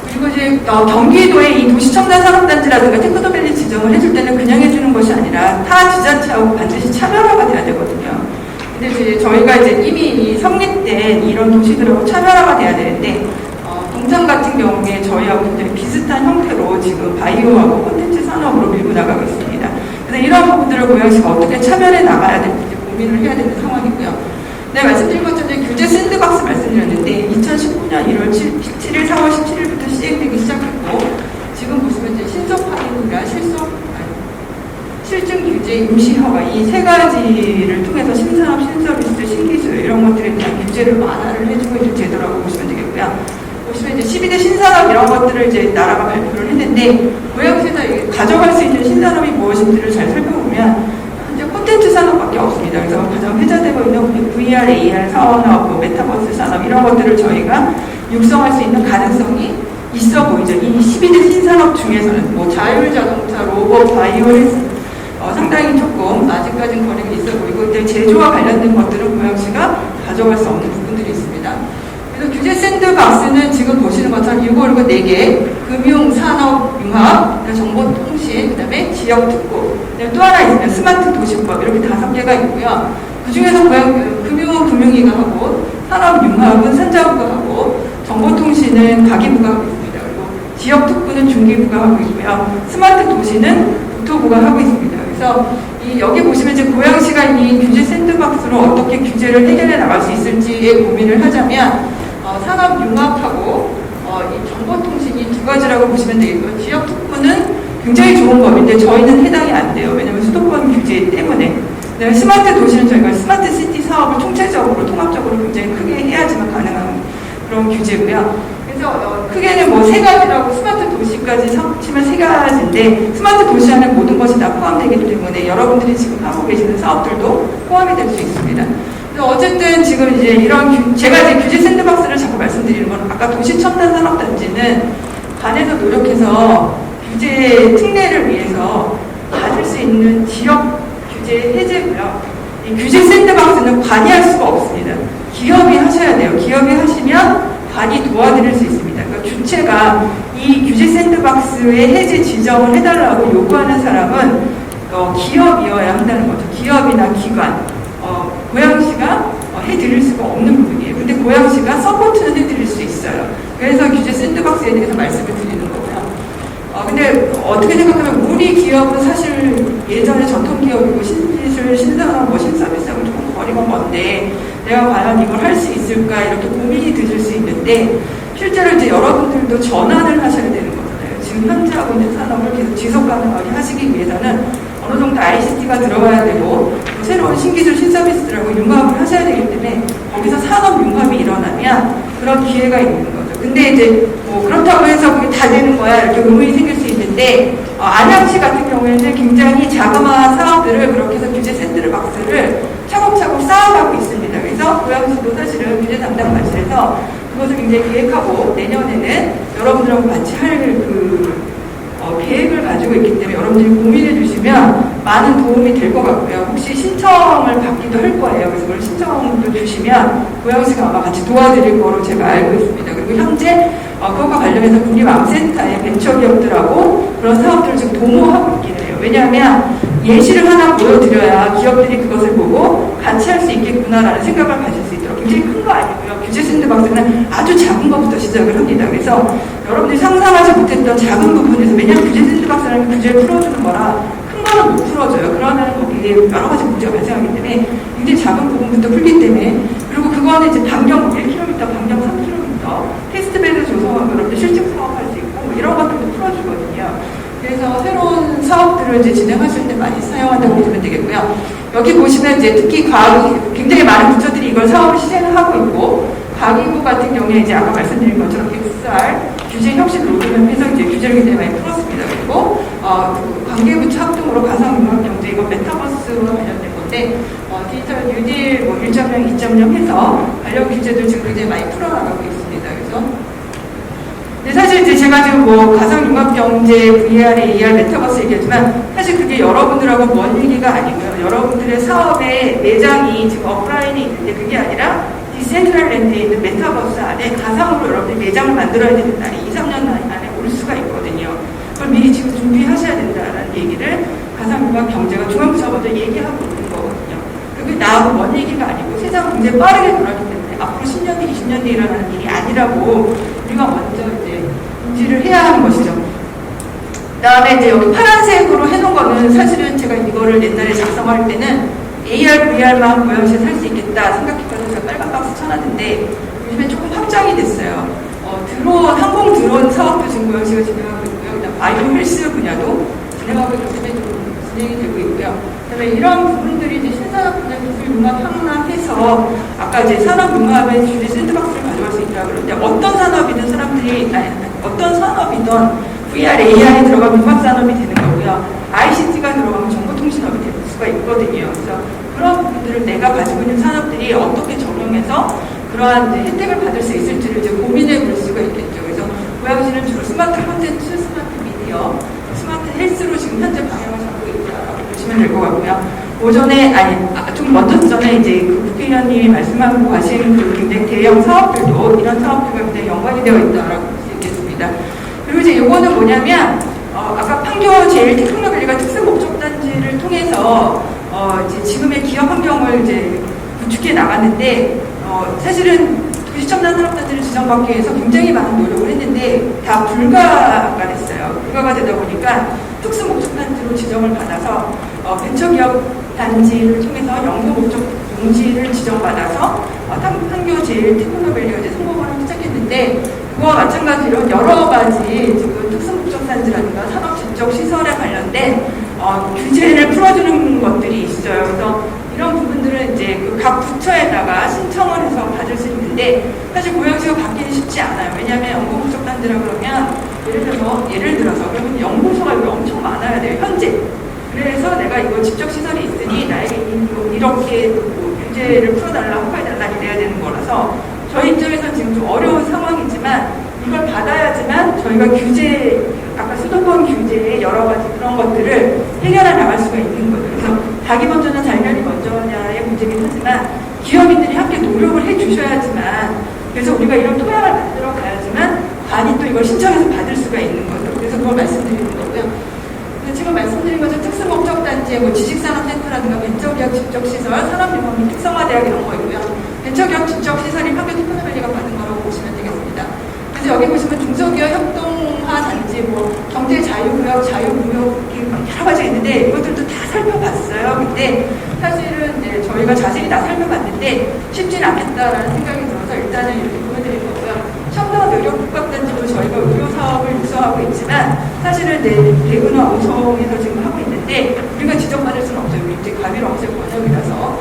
[SPEAKER 3] 그리고 이제 경기도의 이 도시첨단 산업단지라든가 테크노밸리 지정을 해줄 때는 그냥 해주는 것이 아니라 타 지자체하고 반드시 차별화가 돼야 되거든요. 근데 이제 저희가 이제 이미 성립된 이런 도시들하고 차별화가 돼야 되는데 동탄 같은 경우에 저희하고 굉장히 비슷한 형태로 지금 바이오하고 콘텐츠 산업으로 밀고 나가고 있습니다. 그래서 이런 부분들을 고양시가 어떻게 차별해 나가야 될지 고민을 해야 되는 상황이고요. 네, 말씀드린 것처럼 규제 샌드박스 말씀드렸는데 2019년 1월 17일, 4월 17일부터 시행되기 시작했고 지금 보시면 이제 신속 확인이나 실증 규제, 임시 허가 이 세 가지를 통해서 신산업, 신서비스, 신기술 이런 것들에 대한 규제를 완화를 해주고 있는 제도라고 보시면 되겠고요. 보시면 이제 12대 신산업 이런 것들을 이제 나라가 발표를 했는데 고양시에서 가져갈 수 있는 신산업이 무엇인지를 잘 살펴보면 현재 콘텐츠 산업밖에 없습니다. 그래서 가장 회자되고 있는 VR, AR 산업, 메타버스 산업 이런 것들을 저희가 육성할 수 있는 가능성이 있어 보이죠. 이 12대 신산업 중에서는 뭐 자율자동차, 로봇, 바이오리스 상당히 조금 아직까지는 거리가 있어 보이고, 근데 제조와 관련된 것들은 고양시가 가져갈 수 없는 부분들이 있습니다. 그래서 규제 샌드박스는 지금 보시는 것처럼 이거 4개, 금융, 산업, 융합, 정보통신, 그 다음에 지역특구, 또 하나 있으면 스마트 도시법, 이렇게 5개가 있고요. 그 중에서 금융은 금융위가 하고, 산업, 융합은 산자부가 하고, 정보통신은 가기부가 하고 있습니다. 그리고 지역특구는 중기부가 하고 있고요. 스마트 도시는 국토부가 하고 있습니다. 그래서 여기 보시면 이제 고양시가 이 규제 샌드박스로 어떻게 규제를 해결해 나갈 수 있을지에 고민을 하자면, 산업 융합하고 이 정보통신 이 2가지라고 보시면 되겠고요. 지역특구는 굉장히 좋은 법인데 저희는 해당이 안 돼요. 왜냐하면 수도권 규제 때문에. 그다음에 스마트 도시는 저희가 스마트 시티 사업을 총체적으로 통합적으로 굉장히 크게 해야지만 가능한 그런 규제고요. 그래서 크게는 뭐 3가지라고 스마트 도시까지 합치면 3가지인데, 스마트 도시 안에 모든 것이 다 포함되기 때문에 여러분들이 지금 하고 계시는 사업들도 포함이 될 수 있습니다. 어쨌든 지금 이제 이런 제가 이제 규제 샌드박스를 자꾸 말씀드리는 건, 아까 도시첨단산업단지는 관에서 노력해서 규제 특례를 위해서 가질 수 있는 지역 규제 해제고요. 이 규제 샌드박스는 관이 할 수가 없습니다. 기업이 하셔야 돼요. 기업이 하시면 관이 도와드릴 수 있습니다. 그러니까 주체가 이 규제 샌드박스의 해제 지정을 해달라고 요구하는 사람은 기업이어야 한다는 거죠. 기업이나 기관. 고양시가 해드릴 수가 없는 부분이에요. 근데 고양시가 서포트는 해드릴 수 있어요. 그래서 규제 샌드박스에 대해서 말씀을 드리는 거고요. 근데 어떻게 생각하면 우리 기업은 사실 예전에 전통기업이고 신기술, 신산업, 신서비스하고 조금 거리가 먼데 내가 과연 이걸 할 수 있을까 이렇게 고민이 드실 수 있는데, 실제로 이제 여러분들도 전환을 하셔야 되는 거잖아요. 지금 현재 하고 있는 산업을 계속 지속 가능하게 하시기 위해서는 어느 정도 ICT가 들어가야 되고, 새로운 신기술, 신서비스들하고 융합을 하셔야 되기 때문에 거기서 산업 융합이 일어나면 그런 기회가 있는 거죠. 근데 이제 뭐 그렇다고 해서 그게 다 되는 거야 이렇게 의문이 생길 수 있는데, 안양시 같은 경우에는 굉장히 자그마한 사업들을 그렇게 해서 규제 샌드박스를 차곡차곡 쌓아가고 있습니다. 그래서 고양시도 사실은 규제 담당관실에서 그것을 굉장히 계획하고 내년에는 여러분들하고 같이 할 계획을 가지고 있기 때문에 여러분들이 고민해 주시면 많은 도움이 될 것 같고요. 혹시 신청을 받기도 할 거예요. 그래서 그걸 신청도 주시면 고양시가 아마 같이 도와드릴 거로 제가 알고 있습니다. 그리고 현재 그것과 관련해서 국립암센터의 벤처기업들하고 그런 사업들을 지금 도모하고 있긴 해요. 왜냐하면 예시를 하나 보여드려야 기업들이 그것을 보고 같이 할 수 있겠구나라는 생각을 가질 수 있도록. 굉장히 큰 거 아니고요. 규제 샌드박스는 아주 작은 것부터 시작을 합니다. 그래서 여러분들이 상상하지 못했던 작은 부분에서, 왜냐하면 규제 샌드박스라는 규제를 풀어주는 거라 큰 거는 못 풀어줘요. 그러면 거기에 여러 가지 문제가 발생하기 때문에 굉장히 작은 부분부터 풀기 때문에, 그리고 그거는 이제 반경 1km, 반경 3km 테스트베드 조성하고 여러분들 실증 사업할 수 있고 뭐 이런 것들도 풀어주거든요. 그래서 새로운 사업들을 이제 진행하실 때 많이 사용한다고 보시면 되겠고요. 여기 보시면 이제 특히 굉장히 많은 부처들이 이걸 사업을 시행하고 있고, 가기부 같은 경우에 이제 아까 말씀드린 것처럼 XR 규제 혁신 로드맵에서 이제 규제를 굉장히 많이 풀었습니다. 그리고 관계부처 합동으로 가상융합경제, 이건 메타버스와 관련된 건데, 디지털 뉴딜 뭐 1.0, 2.0 해서 관련 규제들 지금 굉장히 많이 풀어나가고 있습니다. 그래서 근데 사실 이제 제가 지금 뭐 가상융합경제, VR, AR, 메타버스 얘기하지만 사실 그게 여러분들하고 먼 얘기가 아니고요. 여러분들의 사업의 매장이 지금 오프라인에 있는데 그게 아니라 디센트럴 랜드에 있는 메타버스 안에 가상으로 여러분들이 매장을 만들어야 되는 날이 2, 3년 안에 올 수가 있거든요. 그걸 미리 지금 준비하셔야 된다는 얘기를 가상융합경제가 중앙부처부터 얘기하고 있는 거거든요. 그게 나하고 먼 얘기가 아니고 세상은 굉장히 빠르게 돌아가기 때문에 앞으로 10년 뒤, 20년 뒤에 일어나는 일이 아니라고 우리가 먼저 이제 인지를 해야 하는 것이죠. 그 다음에 이제 여기 파란색으로 해놓은 거는 사실은 제가 이거를 옛날에 작성할 때는 AR, VR만 고양시에 살 수 있겠다 생각해서 제가 빨간 박스 쳐놨는데 요즘에 조금 확장이 됐어요. 항공 드론 사업도 지금 고양시가 진행하고 있고요. 그다음 바이오 헬스 분야도 진행하고 있기 때문에 좀 진행이 되고 있고요. 그다음에 이런 부분들이 이제 신산업 분야 기술 융합 향락해서 아까 이제 산업 융합에 규제 샌드박스를 가져갈 수 있다 그러는데, 어떤 산업이든 어떤 산업이든 VR, AR이 들어가면 융합 산업이 되는 거고요. ICT가 들어가면 정보통신업이 될 수가 있거든요. 그래서 그런 부분들을 내가 가지고 있는 산업들이 어떻게 적용해서 그러한 이제 혜택을 받을 수 있을지를 이제 고민해 볼 수가 있겠죠. 그래서 고양시는 주로 스마트 콘텐츠, 스마트 미디어, 스마트 헬스로 지금 현재 방향을 잡고 있다고 보시면 될 것 같고요. 오전에 좀 먼저 전에 이제 그 국회의원님이 말씀하고 가신 그 굉장히 대형 사업들도 이런 사업들과 굉장히 연관이 되어 있다라고 볼 수 있겠습니다. 그리고 이제 요거는 뭐냐면 아까 판교 제일테크노밸리가 특수목적단지를 통해서 이제 지금의 기업 환경을 이제 구축해 나갔는데 사실은 도시첨단 산업단지를 지정받기 위해서 굉장히 많은 노력을 했는데 다 불가가 됐어요. 불가가 되다 보니까 특수목적단지로 지정을 받아서 벤처기업 단지를 통해서 영도목적 용지를 지정받아서 판교 제일테크노밸리가 이제 성공을 시작했는데 그와 마찬가지로 여러 가지 지금 특수목적단지라든가 산업지적시설에 관련된 규제를 풀어주는 것들이 있어요. 그래서 이런 부분들은 이제 그 각 부처에다가 신청을 해서 받을 수 있는데 사실 고양시가 받기는 쉽지 않아요. 왜냐하면 연구목적단지라 그러면 예를 들어서 그러면 연구소가 여기 엄청 많아야 돼요. 현재. 그래서 내가 이거 집적시설이 있으니 나에게 이렇게 규제를 풀어달라, 허가해달라 이래야 되는 거라서 저희 입장에서는 지금 좀 어려운 상황이지만 이걸 받아야지만 저희가 아까 수도권 규제의 여러 가지 그런 것들을 해결해 나갈 수가 있는 거죠. 그래서 닭이 먼저냐 달걀이 먼저냐의 문제긴 하지만 기업인들이 함께 노력을 해 주셔야지만 그래서 우리가 이런 토양을 만들어 가야지만 관이 또 이걸 신청해서 받을 수가 있는 거죠. 그래서 그걸 말씀드리는 거고요. 지금 말씀드린 것처럼 특수목적단지에 뭐 지식산업센터라든가 벤처기업 집적시설, 산업유망 특성화대학 이런 거 있고요. 벤처기업 집적시설이 판교 테크노밸리가 받은 거라고 보시면 되겠습니다. 그래서 여기 보시면 중소기업 협동화 단지, 뭐 경제 자유구역, 자유무역이 여러 가지가 있는데 이것들도 다 살펴봤어요. 근데 사실은 이제 저희가 자세히 다 살펴봤는데 쉽지는 않겠다라는 생각이 들어서 일단은 이렇게 보여드릴 거고요. 첨단의료복합단지도 저희가 의료사업을 육성하고 있지만 사실은 대구나 오송에서 지금 하고 있는데 우리가 지정받을 수는 없어요. 이제 과밀업체 권역이라서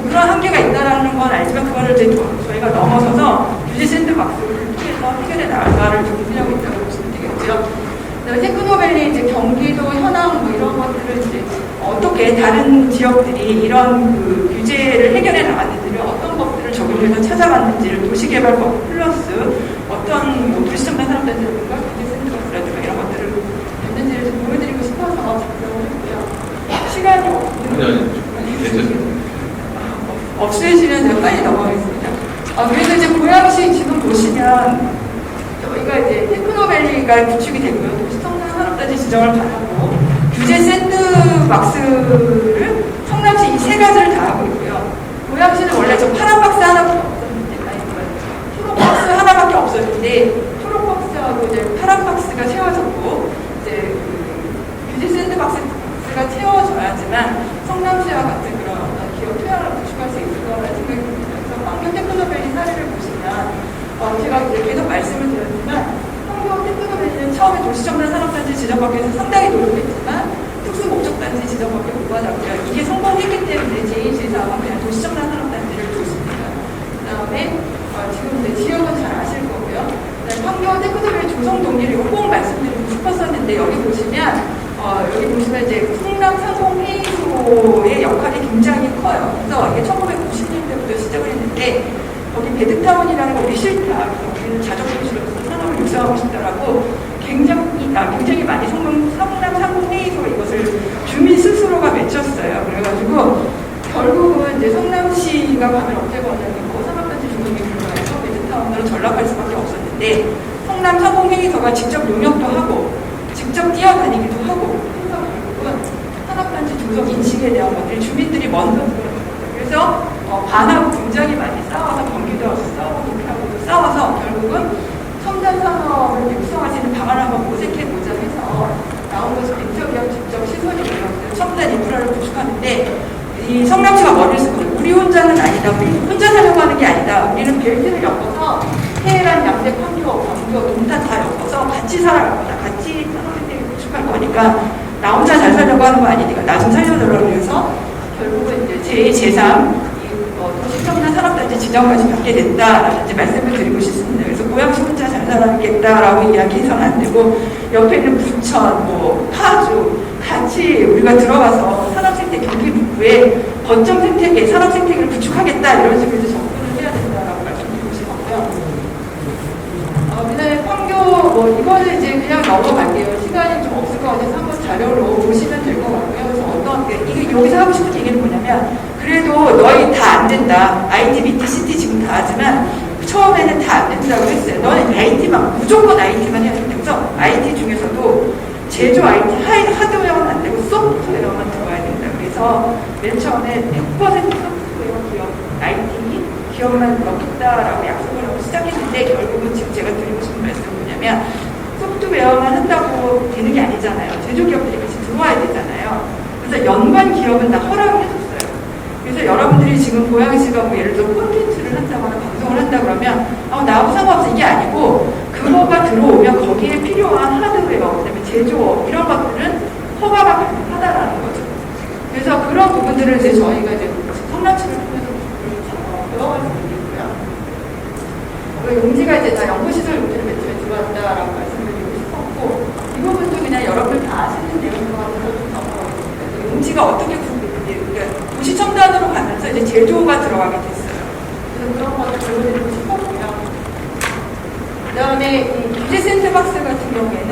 [SPEAKER 3] 그런 한계가 있다는 건 알지만 그거를 이제 저희가 넘어서서 규제 샌드박스를 통해서 해결해 나갈까를 좀 고민하고 있다고 보시면 되겠죠. 테크노밸리 이제 경기도 현황 뭐 이런 것들을 이제 어떻게 다른 지역들이 이런 그 규제를 해결해 나갔는지를 어떤 것들을 적용해서 찾아갔는지를 도시개발법 플러스 어떤 뭐 도시첨단 산업단지라든가 규제센터라든가 이런 것들을 됐는지를 좀 보여드리고 싶어서 작성을 했고요. 시간이 없으시면 제가 빨리 넘어가겠습니다. 그래서 이제 고양시 지금 보시면 저희가 이제 테크노밸리가 구축이 되고요. 도시첨단 산업단지 지정을 받았고 규제 샌드박스를 성남시 이 세 가지를 다 하고 있고요. 고양시는 원래 저 파란 박스 하나밖에 없었는데, 초록 박스 하나밖에 없었는데 초록 박스하고 이제 파란 박스가 채워졌고 이제 규제 샌드박스가 채워져야지만 성남시와 같은 그런 기업 토양을 구축할 수 있을 거라는 생각이 듭니다. 그래서 환경 테크노밸리 사례를 보시면 제가 이제 계속 말씀을 드렸지만 환경 테크노밸리는 처음에 도시첨단 산업단지 지정받기 위해서 상당히 노력했지만 특수목적단지 지정받기 못 받았고요. 이게 성공했기 때문에 제2제3은 그냥 도시첨단 산업단지를 줬습니다. 그 다음에 지금 이제 지역은 잘 아실 거고요. 환경 테크노밸리 조성 동기를 이거 꼭 말씀드리고 싶었었는데 여기 보시면 이제 성남 상공회의소의 역할이 굉장히 커요. 그래서 이게 1990년대부터 시작을 했는데 거기 베드타운이라는 거 우리 싫다. 우리는 자족도시로서 산업을 육성하고 싶다라고 굉장히 많이 성남 상공회의소가 이것을 주민 스스로가 외쳤어요. 그래가지고 결국은 이제 성남시가 가면 업체권역이고 산업단지 주민이 불가해서 베드타운으로 전락할 수밖에 없었는데 성남 상공회의소가 직접 용역도 하고 직접 뛰어다니기도 하고 해서 결국은 산업단지 조성 인식에 대한 것들이 주민들이 먼저 그래서 반하고 굉장히 많이 싸워서 경기도하고 싸우고 도쿄하고도 싸워서 결국은 첨단 산업을 육성할 수 있는 방안을 한번 모색해보자 해서 나온 것이 벤처기업 직접 시설이고요. 첨단 인프라를 구축하는데 이 성남시가 머리를 쓴 거예요. 우리 혼자는 아니다. 우리 혼자 살려고 하는 게 아니다. 우리는 벨트를 엮어서 해란, 양대, 판교, 광교, 동탄 다 엮어서 같이 살아갈 거다. 같이 산업인들이 구축할 거니까 나 혼자 잘 살려고 하는 거 아니니까 나 좀 살려달라고 해서 결국은 이제 제2제3 도시첨단 산업단지 지정까지 받게 됐다라는 이제 말씀을 드리고 싶습니다. 그래서 고양시 혼자 잘 살아야겠다라고 이야기해서는 안 되고 옆에 있는 부천, 파주 같이 우리가 들어가서 산업생태 경기북부에 거점 생태계, 산업생태계를 구축하겠다 이런 식으로 접근을 해야 된다라고 말씀드립니다. 뭐 이거는 이제 그냥 넘어갈게요. 시간이 좀 없을 것 같아서 한번 자료로 보시면 될 것 같고요. 그래서 어떤 이게 여기서 하고 싶은 얘기는 뭐냐면 그래도 너희 다 안 된다. IT, BT, CT 지금 다 하지만 처음에는 다 안 된다고 했어요. 너는 IT만 무조건 IT만 해야 된다. 그래서 IT 중에서도 제조 IT 하드웨어는 안 되고 소프트웨어만 들어가야 된다. 그래서 맨 처음에 100% 소프트웨어 기업 IT 기업만 넣겠다라고 약속을 하고 시작했는데 결국은 지금 제가 드리고 싶은 말씀은 뭐냐면 소프트웨어만 한다고 되는 게 아니잖아요. 제조기업들이 같이 들어와야 되잖아요. 그래서 연관 기업은 다 허락을 해줬어요. 그래서 여러분들이 지금 고양시가 뭐 예를 들어 콘텐츠를 한다거나 방송을 한다 그러면 나하고 상관없어 이게 아니고 그거가 들어오면 거기에 필요한 하드웨어, 그다음에 제조업 이런 것들은 허가가 가능하다라는 거죠. 그래서 그런 부분들을 이제 저희가 이제 성남시를 통해서 배워갈 수 있겠고요. 용지가 이제 다 연구시설 용지를 맨 처음에 들어왔다라고 말씀드리고 싶었고 이 부분도 그냥 여러분들 다 아시는 내용인 것 같아서 좀 넘어가겠습니다. 용지가 어떻게 그러니까 도시첨단으로 가면서 이제 제조가 들어가게 됐어요. 그래서 그런 것을 보여드리고 싶었고요. 그 다음에 이 규제 샌드박스 같은 경우에는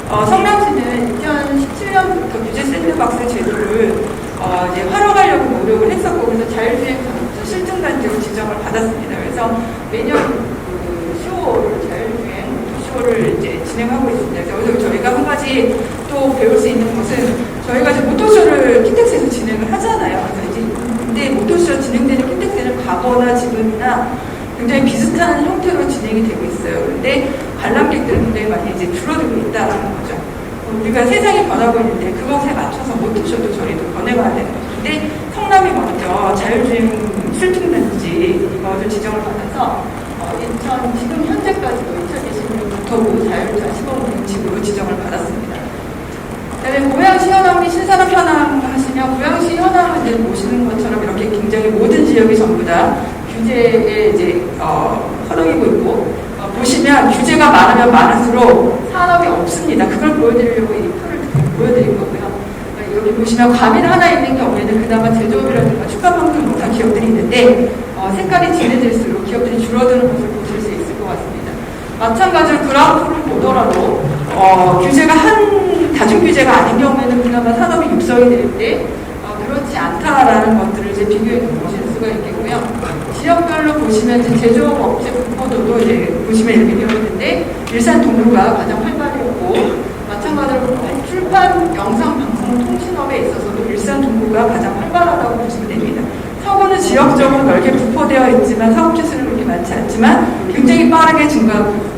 [SPEAKER 3] 성남시는 2017년부터 규제 샌드박스 제도를 이제 활용하려고 노력을 했었고 그래서 자율주행 실증단지로 지정을 받았습니다. 그래서 매년 쇼를 자율주행 쇼를 이제 진행하고 있습니다. 그래서 저희가 한 가지 또 배울 수 있는 것은 저희가 이제 모토쇼를 킨텍스에서 진행을 하잖아요. 그래서 이제 근데 모토쇼 진행되는 킨텍스는 과거나 지금이나 굉장히 비슷한 형태로 진행이 되고 있어요. 그런데 관람객들은 굉장히 많이 이제 줄어들고 있다는 거죠. 우리가 세상이 변하고 있는데 그것에 맞춰서 모토쇼도 저희도 변해가야 되는 거죠. 근데 성남이 먼저 자율주행 실증단지 이것을 지정을 받아서 지금 현재까지도 2020년부터 자율주행 시범운행지구로 지정을 받았습니다. 그다음에 고양시 현황 신산업 현황 하시면 고양시 현황은 이제 보시는 것처럼 이렇게 굉장히 모든 지역이 전부 다 규제에 이제 허덕이고 있고 보시면 규제가 많으면 많을수록 산업이 없습니다. 그걸 보여드리려고 이 표를 보여드린 거고요. 여기 보시면 과밀 하나 있는 경우에는 그나마 제조업이라든가 축가방송 못한 기업들이 있는데 색깔이 진해질수록 기업들이 줄어드는 것을 보실 수 있을 것 같습니다. 마찬가지로 그래프를 보더라도 규제가 다중 규제가 아닌 경우에는 그나마 산업이 육성이 되는데 그렇지 않다라는 것들을 이제 비교해 보실 수가 있겠고요. 지역별로 보시면 이제 제조업 업체 분포도도 이제 보시면 이렇게 되어 있는데 일산 동구가 가장 활발했고 마찬가지로 출판, 영상, 방송, 통신업에 있어서도 일산 동구가 가장 활발하다고 보시면 됩니다. 서구는 지역적으로 넓게 분포되어 있지만 사업체 수는 그렇게 많지 않지만 굉장히 빠르게 증가하고 있습니다.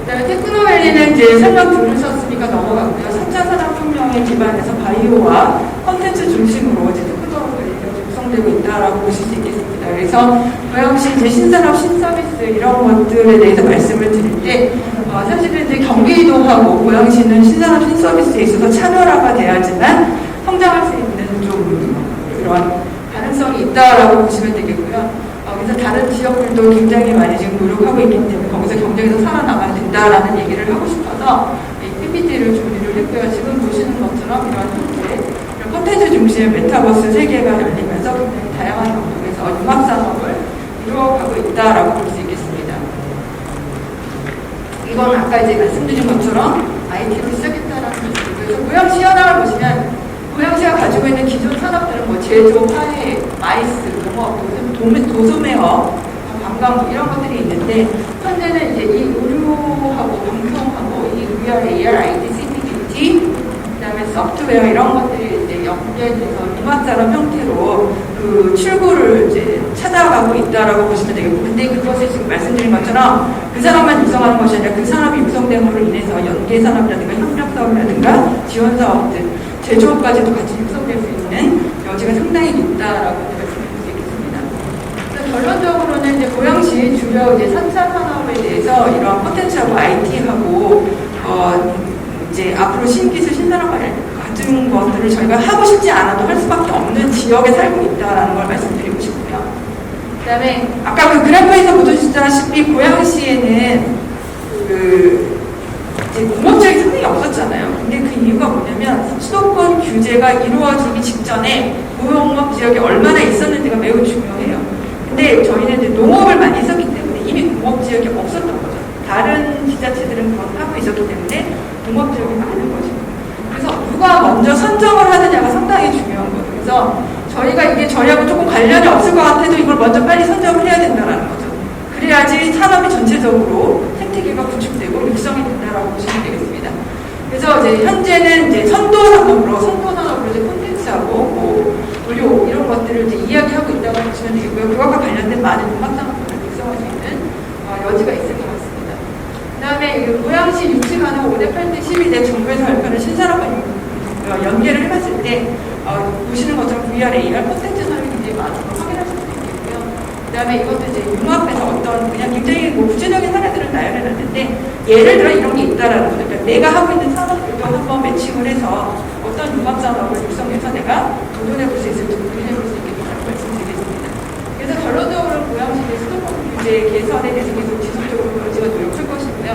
[SPEAKER 3] 그다음에 테크노밸리는 이제 설명 들으셨으니까 넘어갔고요. 3차 산업혁명에 기반해서 바이오와 콘텐츠 중심으로 이제 테크노밸리가 육성되고 있다라고 보실 수 있겠습니다. 그래서 고양시 이제 신산업, 신서비스 이런 것들에 대해서 말씀을 드릴 때 사실은 이제 경기도하고 고양시는 신산업, 신서비스에 있어서 차별화가 돼야지만 성장할 수 있는 좀 이런 가능성이 있다라고 보시면 되겠고요. 그래서 다른 지역들도 굉장히 많이 지금 노력하고 있기 때문에 거기서 경쟁에서 살아남아야 된다라는 얘기를 하고 싶어서 이 PPT를 준비를 했고요. 지금 보시는 것처럼 이런 형태, 콘텐츠 중심의 메타버스 세계가 열리면서 굉장히 다양한 영역에서 융합산업을 이루어가고 있다라고 볼 수 있겠습니다. 이건 아까 이제 말씀드린 것처럼 IT로 시작했다라는 것이고요. 그래서 고양시 현황을 보시면 고양시가 가지고 있는 기존 산업들은 뭐 제조, 화해, 마이스, 농업, 도소매업, 관광 이런 것들이 있는데 현재는 이제 이 의료하고 방송하고 이 VR, AR, IT, CT, 그다음에 소프트웨어 이런 것들이 이제 연계돼서 융합산업 형태로 그 출구를 이제 찾아가고 있다라고 보시면 되겠고, 근데 그것이 지금 말씀드린 것처럼 그 산업만 육성하는 것이 아니라 그 산업이 육성됨으로 인해서 연계 산업이라든가 협력 사업이라든가 지원 사업들, 제조업까지도 같이 육성될 수 있는 여지가 상당히 높다라고 말씀드릴 수 있겠습니다. 그래서 결론적으로는 이제 고양시 주요 이제 3차 산업에 대해서 이런 콘텐츠하고 IT하고 이제 앞으로 신기술 신산업 같은 것들을 저희가 하고 싶지 않아도 할 수밖에 없는 지역에 살고 있다라는 걸 말씀드리고 싶고요. 그다음에 아까 그 그래프에서 보셨다시피 고양시에는 이제 공업지역이 상당히 없었잖아요. 근데 그 이유가 뭐냐면 수도권 규제가 이루어지기 직전에 무공업 지역이 얼마나 있었는지가 매우 중요해요. 근데 저희는 이제 농업을 많이 했었기 때문에 이미 공업 지역이 없었던 거죠. 다른 지자체들은 그걸 하고 있었기 때문에 공업 지역이 많은 것입니다. 그래서 누가 먼저 선정을 하느냐가 상당히 중요한 거죠. 그래서 저희가 이게 저희하고 조금 관련이 없을 것 같아도 이걸 먼저 빨리 선정을 해야 된다는 거죠. 그래야지 산업이 전체적으로 생태계가 구축되고 육성이 된다라고 보시면 되겠습니다. 그래서 이제 현재는 이제 선도산업으로 이제 콘텐츠하고 뭐 의료 이런 것들을 이제 이야기하고 있다고 보시면 되겠고요. 그것과 관련된 많은 음악산업을 육성할 수 있는 여지가 있을 것 같습니다. 그 다음에 고양시 유치관은 5대 8대 12대 정부에서 발표하는 신산업과 연계를 해봤을 때 보시는 것처럼 VR, AR 콘텐츠 산업이 굉장히 많은 걸 확인하실 수 있겠고요. 그 다음에 이것도 이제 융합해서 어떤 그냥 굉장히 뭐 구체적인 사례들을 나열해놨는데 예를 들어 이런 게 있다라는 거죠. 그러니까 내가 하고 있는 산업들도 한번 매칭을 해서 어떤 융합산업을 육성해서 내가 도전해볼 수 있을지 고민해볼 수 있겠다고 말씀드리겠습니다. 그래서 결론적으로 고양시의 수도권 규제 개선에 대해서 계속 지속적으로 저희가 노력할 것이고요.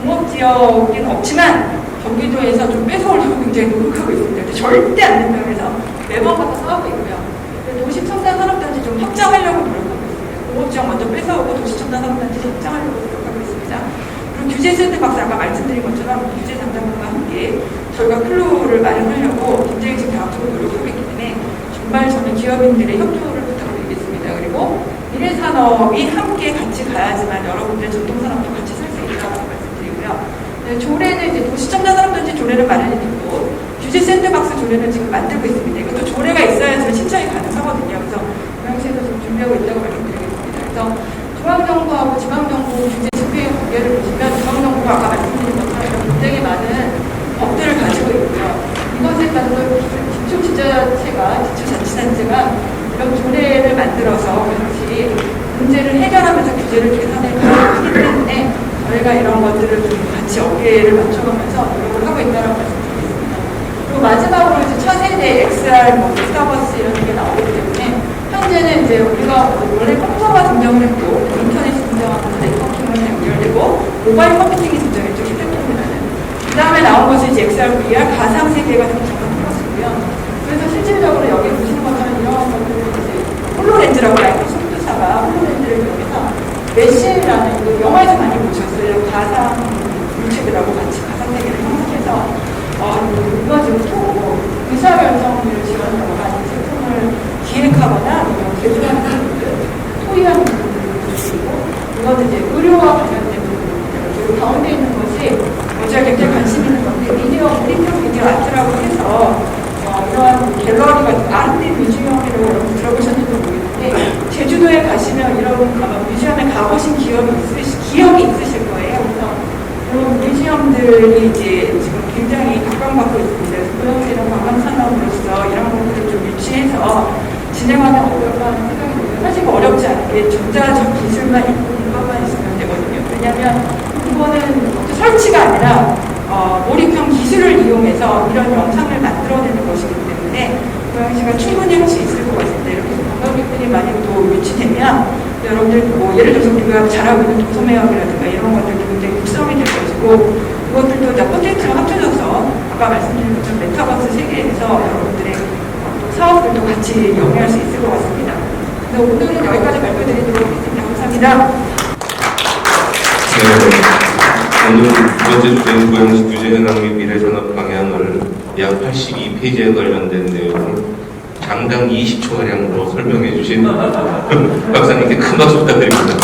[SPEAKER 3] 공업지역은 없지만 경기도에서 좀 뺏어오려고 굉장히 노력하고 있습니다. 절대 안 된다고 해서 매번 가서 싸우고 있고요. 도시첨단 산업단지 좀 확장하려고 노력하고 있습니다. 공업지역 먼저 뺏어오고 도시첨단 산업단지 확장하려고 노력하고 있습니다. 그리고 규제센터 박사 아까 말씀드린 것처럼 규제장관과 함께 저희가 클로를 마련하려고 굉장히 지금 다각적으로 노력하고 있기 때문에 정말 저는 기업인들의 협조를 부탁드리겠습니다. 그리고 미래산업이 함께 같이 가야지만 여러분들의 전통산업도 같이 살 수 있다고 말씀드리고요. 네, 조례는 이제 도시첨단 산업단지 조례를 마련해 있고 규제 샌드박스 조례는 지금 만들고 있습니다. 이것도 조례가 있어야지 신청이 가능하거든요. 그래서 고양시에서 지금 준비하고 있다고 말씀드리겠습니다. 그래서 중앙정부하고 지방정부 규제 집행 관계를 보시면 지방정부가 아까 말씀드린 것처럼 굉장히 많은 법들을 가지고 있고요. 이것에 따라서 기초자치단체가 이런 조례를 만들어서 같이 문제를 해결하면서 규제를 개선해 가기 때문에 저희가 이런 것들을 좀 같이 어깨를 맞춰가면서 노력을 하고 있다고 말씀드리겠습니다. 그리고 마지막으로 이제 차세대 XR, 스타버스 이런 게 나오기 때문에 현재는 이제 우리가 원래 컴퓨터가 등장을 했고 인터넷이 등장하면서 네트워킹을 연결되고 모바일 컴퓨팅이 등장했죠. 휴대폰이라는. 그 다음에 나온 것이 이제 XR, VR, 가상세계가 등장한 것이고요. 그래서 실질적으로 여기 보시는 것처럼 이런 것들을 이제 홀로렌즈라고 마이크로소프트사가 홀로렌즈를 이용해서 메시라는 영화에서 많이 보셨어요. 가상 물체들하고 같이 가상세계를 형성해서 이거 지금 의사결정을 지원하거나 이 제품을 기획하거나 개조하는 분들, 토의하는 분들을 보시고 이거는 이제 의료와 관련된 부분입니다. 그리고 가운데 있는 것이 제가 굉장히 관심 있는 건데 미디어 아트라고 해서 이러한 갤러리가 아르트 뮤지엄이라고 여러분 들어보셨는지 모르겠는데 제주도에 가시면 이런 뮤지엄에 가보신 기억이 있으실 거예요. 그래서 그런 뮤지엄들이 이제 지금 굉장히 각광받고 있습니다. 고양시는 관광산업으로서 이런 것들을 좀 유치해서 진행하면 어떨까 하는 생각이 들어요. 사실 어렵지 않게 전자적 기술만 있고 공간만 있으면 되거든요. 왜냐하면 이거는 설치가 아니라 몰입형 기술을 이용해서 이런 영상을 만들어내는 것이기 때문에 고양시가 충분히 할 수 있을 것 같습니다. 이렇게 관광객들이 많이 또 유치되면 여러분들 뭐 예를 들어서 우리가 잘하고 있는 도소매업이라든가 이런 것들도 굉장히 육성이 될 것이고 그것들도 다 콘텐츠가 합쳐져서 아까 말씀드린 것처럼 메타버스 세계에서 여러분들의 사업들도 같이 영위할 수 있을 것 같습니다. 그래서 오늘은 여기까지 발표드리도록 하겠습니다. 감사합니다.
[SPEAKER 1] 네, 오늘 두 번째 주제인 고양시 규제현황 및 미래산업 방향을 약 82페이지에 관련된 내용을 장당 20초가량으로 설명해 주신 박사님께 큰 박수 부탁드립니다.